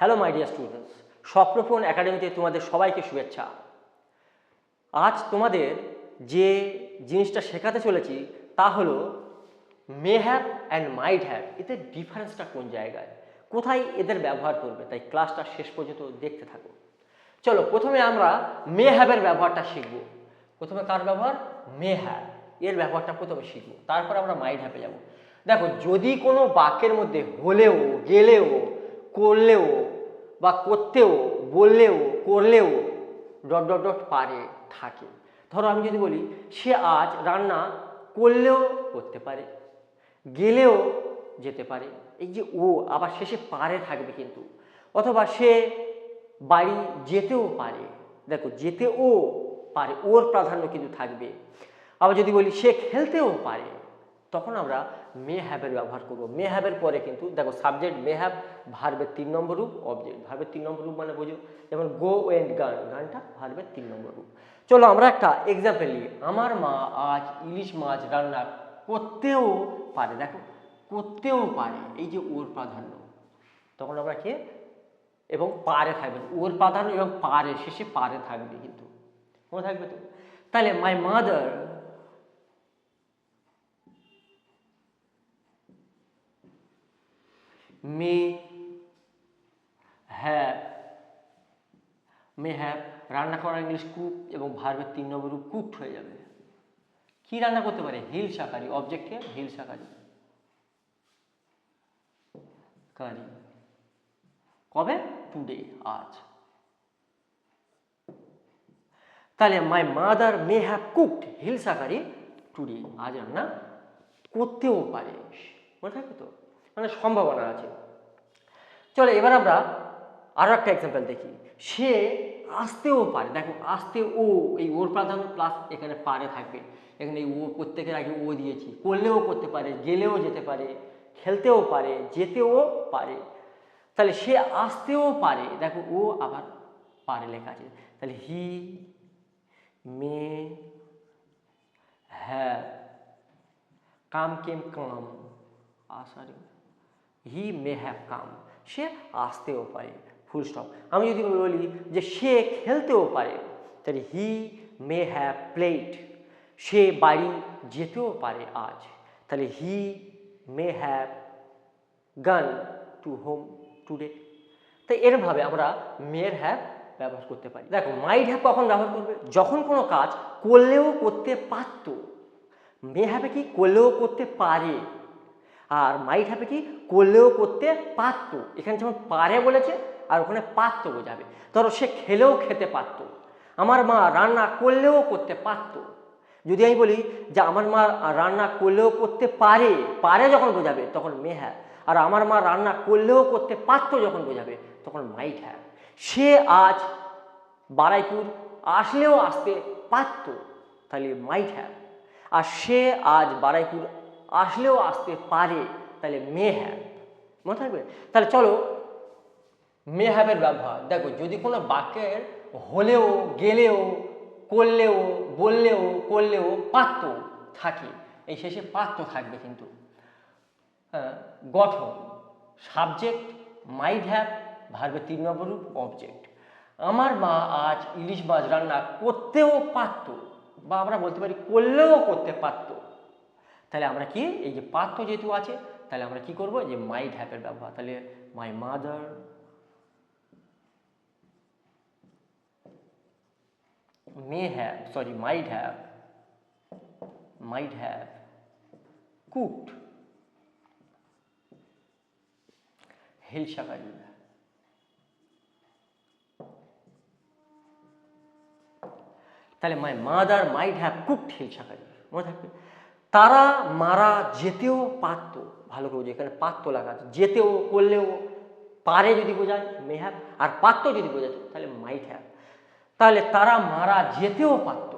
Hello my dear students, স্বপ্নপূরণ একাডেমিতে তোমাদের সবাইকে শুভেচ্ছা। আজ তোমাদের যে জিনিসটা শেখাতে চলেছি তা হলো may have and might have, এতে ডিফারেন্সটা কোন জায়গায়, কোথায় এদের ব্যবহার করবে, তাই ক্লাসটা শেষ পর্যন্ত দেখতে থাকো। চলো প্রথমে আমরা মে হ্যাভের ব্যবহারটা শিখব। প্রথমে কার ব্যবহার? মে হ্যাভ, এর ব্যবহারটা প্রথমে শিখব, তারপর আমরা মাইট হ্যাভে যাব। দেখো, যদি কোনো বাক্যের মধ্যে হলেও, গেলেও, করলেও বা করতেও, বললেও, করলেও ডট ডট ডট পারে থাকে, ধরো আমি যদি বলি সে আজ রান্না করলেও করতে পারে, গেলেও যেতে পারে, এই যে ও আবার শেষে পারে থাকবে কিন্তু, অথবা সে বাড়ি যেতেও পারে, দেখো যেতেও পারে, ওর প্রাধান্য কিন্তু থাকবে। আবার যদি বলি সে খেলতেও পারে, তখন আমরা মে হ্যাভের ব্যবহার করব। মে হ্যাভের পরে কিন্তু দেখো সাবজেক্ট মে হ্যাভ, ভার্বের 3 নম্বর রূপ অবজেক্ট। ভার্বের 3 নম্বর রূপ মানে বোঝো, যেমন গো ওয়েন্ট গান, গানটা ভার্বের 3 নম্বর রূপ। চলো আমরা একটা এক্সাম্পল নিই। আমার মা আজ ইলিশ মাছ রান্না করতেও পারে, দেখো করতেও পারে, এই যে ওর প্রাধান্য, তখন আমরা কি এবং পারে থাকবে, ওর প্রাধান্য এবং পারে, শেষে পারে থাকবে কিন্তু, মনে থাকবে তো। তাহলে my mother may have, may have রান্না করার ইংলিশ কুক এবং ভার্বের 3 নম্বর রূপ কুকড হয়ে যাবে। কি রান্না করতে পারে? হিল শাকারি, অবজেক্টে হিল শাকারি, কারি, কবে? টুডে, আজ। তাহলে my mother may have cooked হিল শাকারি টুডে, আজ রান্না করতেও পারে, মনে থাকবে তো, মানে সম্ভাবনা আছে। চলো এবার আমরা আরো একটা এক্সাম্পল দেখি। সে আসতেও পারে, দেখো আসতে ও, এই ওর প্রাধান্য প্লাস এখানে পারে থাকবে, এখানে এই ও প্রত্যেকের আগে ও দিয়েছি, করলেও করতে পারে, গেলেও যেতে পারে, খেলতেও পারে, যেতেও পারে। তাহলে সে আসতেও পারে, দেখো ও আবার পারে লেখা আছে, তাহলে he may have come came come, sorry, he may have come, সে আসতেও পারে, ফুল স্টপ। আমি যদি বলি যে সে খেলতেও পারে, তাহলে হি মে হ্যাভ প্লেড, সে বাড়ি যেতেও পারে আজ, তাহলে he may have gone to home today. তাই এরভাবে আমরা মের হ্যাভ ব্যবহার করতে পারি। দেখো মাইট হ্যাভ কখন ব্যবহার করবে? যখন কোনো কাজ করলেও করতে পারত। মে হ্যাভে কি করলেও করতে পারে, আর মাইট হ্যাভে কি করলেও করতে পারতো। এখানে যেমন পারে বলেছে আর ওখানে পারতো বোঝাবে। ধরো সে খেলেও খেতে পারতো, আমার মা রান্না করলেও করতে পারতো। যদি আমি বলি যে আমার মা রান্না করলেও করতে পারে, পারে যখন বোঝাবে তখন মে হ্যাভ, আর আমার মা রান্না করলেও করতে পারতো যখন বোঝাবে তখন মাইট হ্যাভ। সে আজ বারাইপুর আসলেও আসতে পারতো, তাহলে মাইট হ্যাভ। আর সে আজ বারাইপুর আসলেও আসতে পারে, তাহলে মে হ্যাভ, মনে থাকবে। তাহলে চলো মে হ্যাভের ব্যবহার দেখো, যদি কোনো বাক্যের হলেও, গেলেও, করলেও, বললেও, করলেও পারত থাকে, এই শেষে পারত থাকবে কিন্তু। হ্যাঁ, গঠন সাবজেক্ট মাইট হ্যাভ, ভার্বের 3 নম্বর রূপ অবজেক্ট। আমার মা আজ ইলিশ মাছ রান্না করতেও পারত, বা আমরা বলতে পারি করলেও করতে পারত। তাহলে আমরা কি এই যে পারত যেহেতু আছে, তাহলে আমরা কি করব, যে মাইট হ্যাভের ব্যবহার। তাহলে my mother may have, sorry, might have cooked hill shakari. তাহলে my mother might have cooked হিল শাকারি, মনে থাকবে। তারা মারা যেতেও পারত, ভালো করে বোঝো, এখানে পারত লেখা আছে, যেতেও, করলেও, পারে যদি বোঝায় মে হ্যাভ, আর পারত যদি বোঝায় তাহলে মাইট হ্যাভ। তাহলে তারা মারা যেতেও পারত,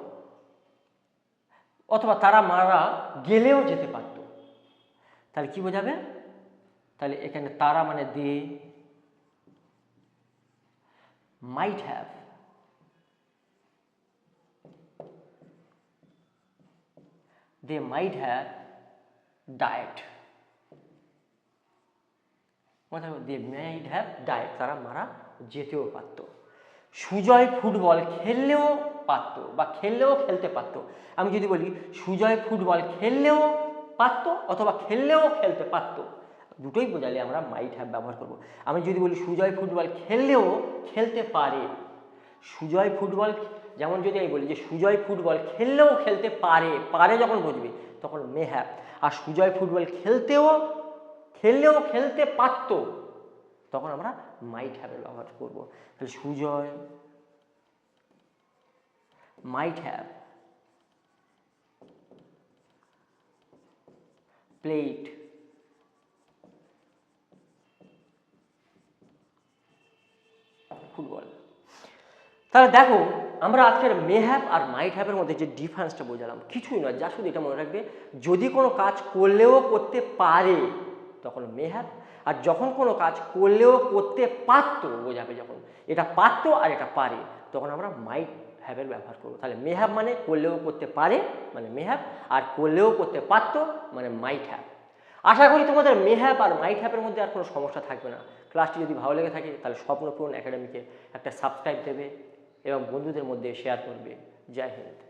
অথবা তারা মারা গেলেও যেতে পারত, তাহলে কি বোঝাবে? তাহলে এখানে তারা মানে they might have, died, they might have died, তারা মারা যেতেও পারত। সুজয় ফুটবল খেললেও পারত বা খেলতে পারত। আমি যদি বলি সুজয় ফুটবল খেললেও পারত অথবা খেলতে পারত, দুটোই বোঝালে আমরা মাইট হ্যাভ ব্যবহার করব। আমি যদি বলি সুজয় ফুটবল খেললেও খেলতে পারে, সুজয় ফুটবল, যেমন যদি আমি বলি যে সুজয় ফুটবল খেললেও খেলতে পারে, পারে যখন বুঝবে তখন মে হ্যাভ। আর সুজয় ফুটবল খেললেও খেলতে পারত, তখন আমরা মাইট হ্যাভের ব্যবহার করব। তাহলে Sujoy might have played football. তাহলে দেখো আমরা আজকের মে হ্যাভ আর মাইট হ্যাভের মধ্যে যে ডিফারেন্সটা বোঝালাম কিছুই নয়, যা শুধু এটা মনে রাখবে যদি কোনো কাজ করলেও করতে পারে তখন মে হ্যাভ, আর যখন কোনো কাজ করলেও করতে পারতো বোঝাবে, যখন এটা পারতো আর এটা পারে তখন আমরা মাইট হ্যাভের ব্যবহার করবো। তাহলে মে হ্যাভ মানে করলেও করতে পারে মানে মে হ্যাভ, আর করলেও করতে পারতো মানে মাইট হ্যাভ। আশা করি তোমাদের মে হ্যাভ আর মাইট হ্যাভের মধ্যে আর কোনো সমস্যা থাকবে না। ক্লাসটি যদি ভালো লেগে থাকে তাহলে স্বপ্নপূরণ একাডেমিকে একটা সাবস্ক্রাইব দেবে এবং বন্ধুদের মধ্যে শেয়ার করবে। জয় হিন্দ।